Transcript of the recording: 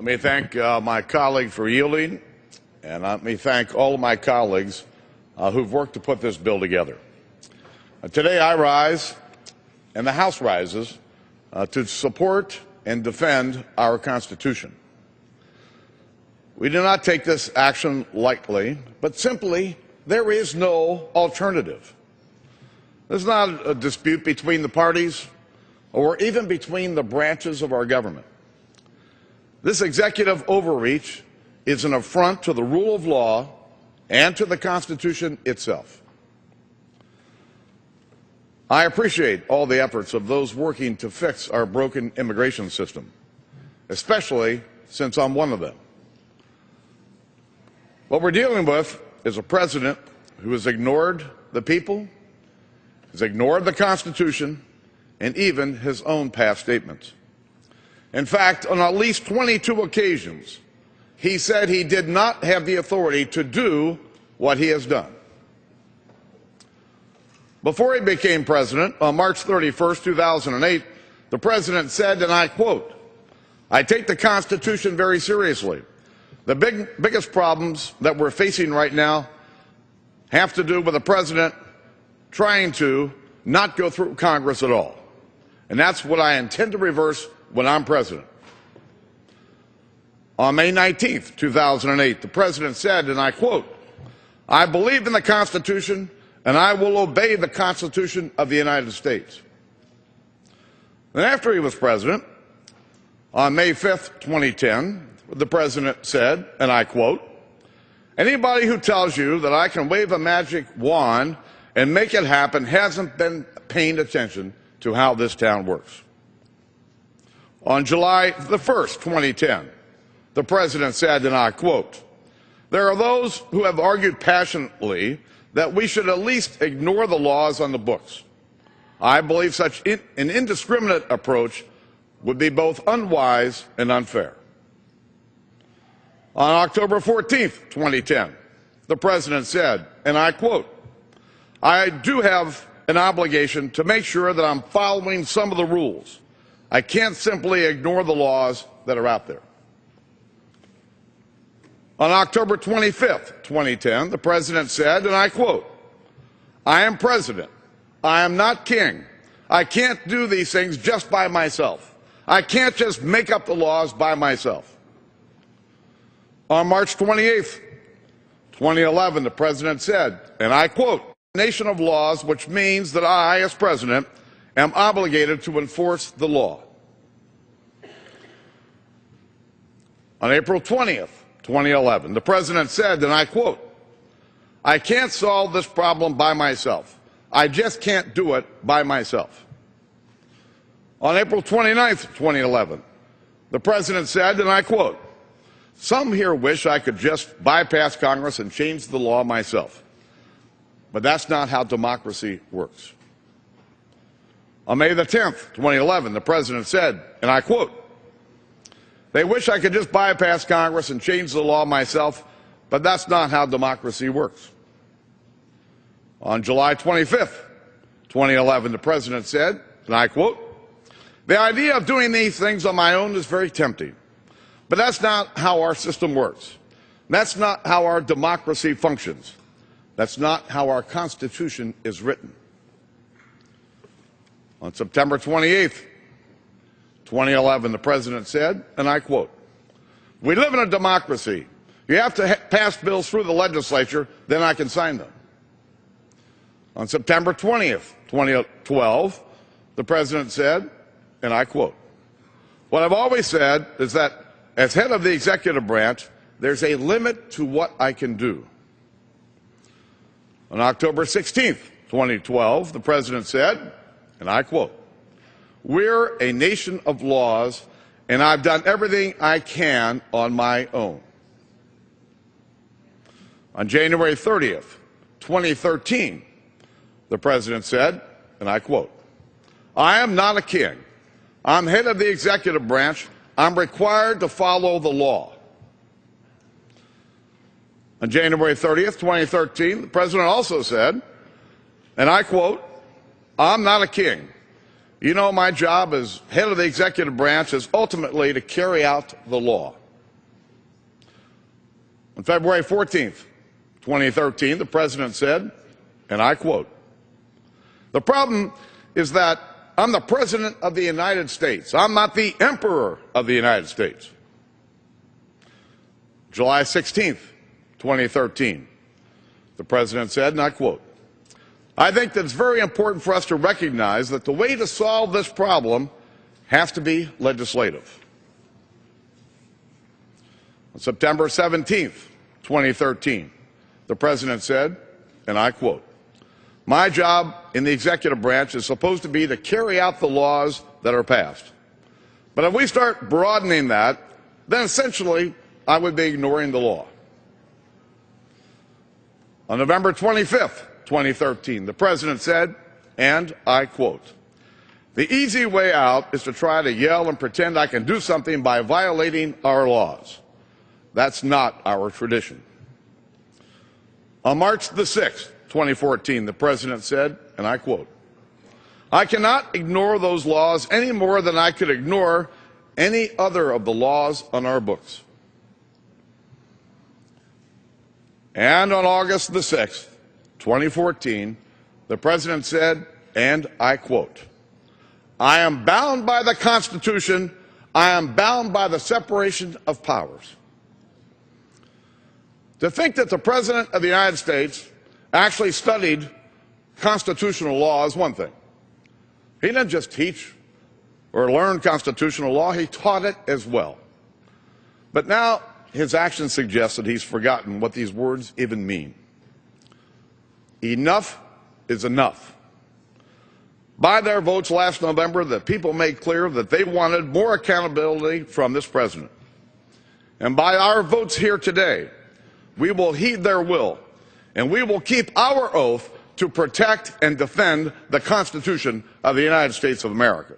Let me thank my colleague for yielding, and let me thank all of my colleagues who've worked to put this bill together. Today I rise, and the House rises, to support and defend our Constitution. We do not take this action lightly, but simply there is no alternative. This is not a dispute between the parties or even between the branches of our government. This executive overreach is an affront to the rule of law and to the Constitution itself. I appreciate all the efforts of those working to fix our broken immigration system, especially since I'm one of them. What we're dealing with is a president who has ignored the people, has ignored the Constitution, and even his own past statements. In fact, on at least 22 occasions, he said he did not have the authority to do what he has done. Before he became president, on March 31st, 2008, the president said, and I quote, "I take the Constitution very seriously. The biggest problems that we're facing right now have to do with the president trying to not go through Congress at all. And that's what I intend to reverse when I'm president." On May 19th, 2008, the president said, and I quote, "I believe in the Constitution and I will obey the Constitution of the United States." Then after he was president, on May 5th, 2010, the president said, and I quote, "Anybody who tells you that I can wave a magic wand and make it happen hasn't been paying attention to how this town works." On July the 1st, 2010, the president said, and I quote, "There are those who have argued passionately that we should at least ignore the laws on the books. I believe such an indiscriminate approach would be both unwise and unfair." On October 14th, 2010, the president said, and I quote, "I do have an obligation to make sure that I'm following some of the rules. I can't simply ignore the laws that are out there." On October 25th, 2010, the president said, and I quote, "I am president. I am not king. I can't do these things just by myself. I can't just make up the laws by myself." On March 28th, 2011, the president said, and I quote, "Nation of laws, which means that I, as president, am obligated to enforce the law." On April 20th, 2011, the president said, and I quote, "I can't solve this problem by myself. I just can't do it by myself." On April 29th, 2011, the president said, and I quote, "Some here wish I could just bypass Congress and change the law myself. But that's not how democracy works." On May the 10th, 2011, the president said, and I quote, "They wish I could just bypass Congress and change the law myself, but that's not how democracy works." On July 25th, 2011, the president said, and I quote, "The idea of doing these things on my own is very tempting, but that's not how our system works. That's not how our democracy functions. That's not how our Constitution is written." On September 28th, 2011, the president said, and I quote, "We live in a democracy. You have to pass bills through the legislature, then I can sign them." On September 20th, 2012, the president said, and I quote, "What I've always said is that as head of the executive branch, there's a limit to what I can do." On October 16th, 2012, the president said, and I quote, "We're a nation of laws, and I've done everything I can on my own." On January 30th, 2013, the president said, and I quote, "I am not a king. I'm head of the executive branch. I'm required to follow the law." On January 30th, 2013, the president also said, and I quote, "I'm not a king. You know, my job as head of the executive branch is ultimately to carry out the law." On February 14th, 2013, the president said, and I quote, "The problem is that I'm the president of the United States. I'm not the emperor of the United States." July 16th, 2013, the president said, and I quote, "I think that it's very important for us to recognize that the way to solve this problem has to be legislative." On September 17th, 2013, the president said, and I quote, "My job in the executive branch is supposed to be to carry out the laws that are passed. But if we start broadening that, then essentially I would be ignoring the law." On November 25th, 2013, the president said, and I quote, "The easy way out is to try to yell and pretend I can do something by violating our laws. That's not our tradition." On March the 6th, 2014, the president said, and I quote, "I cannot ignore those laws any more than I could ignore any other of the laws on our books." And on August the 6th, 2014, the president said, and I quote, "I am bound by the Constitution. I am bound by the separation of powers." To think that the President of the United States actually studied constitutional law is one thing. He didn't just teach or learn constitutional law, he taught it as well. But now his actions suggest that he's forgotten what these words even mean. Enough is enough. By their votes last November, the people made clear that they wanted more accountability from this president. And by our votes here today, we will heed their will, and we will keep our oath to protect and defend the Constitution of the United States of America.